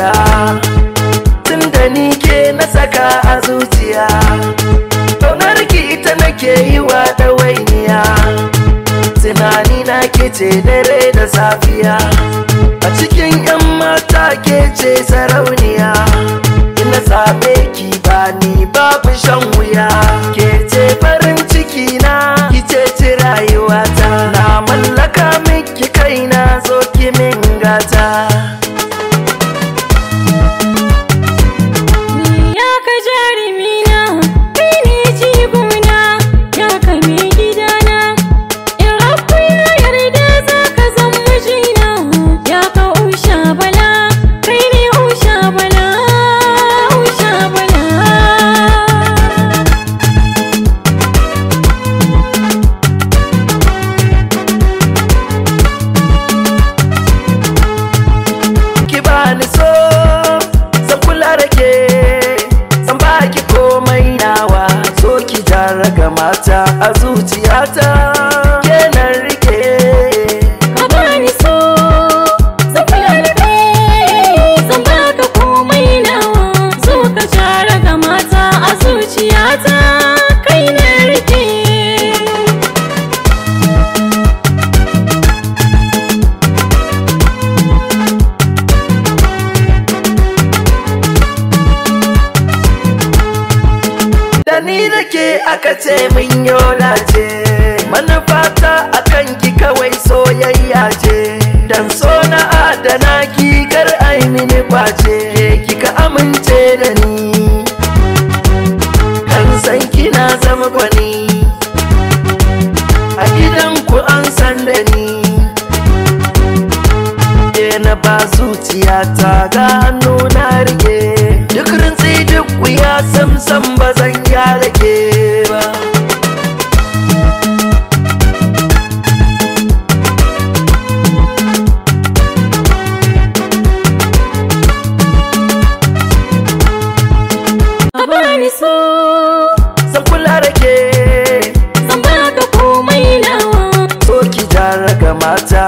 wuya, tunda ni ke na saka a zuciya. Ƙaunar ki ita nake yi wa ɗawainiya, tunani na ke ce dare da safiya. A cikin 'yan mata ke ce sarauniya, ina same ki ba ni babu shan wuya. Ke ce farin ciki na, ki ce rayuwata, na mallaka miki kaina, zo ki min gata. Ni so zan kula da ke, zan baki komai nawa, so ki jaraga mata a zuciyata, ke nan rike. Ka bani so zan kula da kai, zan baka komai nawa, so ka jaraga mata a zuciyata, kai nan rike. Ni da ke aka ce min yola ce, manufata akan ki kawai soyayya ce. Dan so na adana ki kar ai mini kwace, kika amince da ni, kan san kina zama gwani. A gidan ku an san da ni, ke na ba zuciyata ga hannu na rike. Duk rintsi duk wuya sam ba zan gyara ke ba. Ka bani so zan kula da ke, zan baka komai nawa, so ki jaraga mata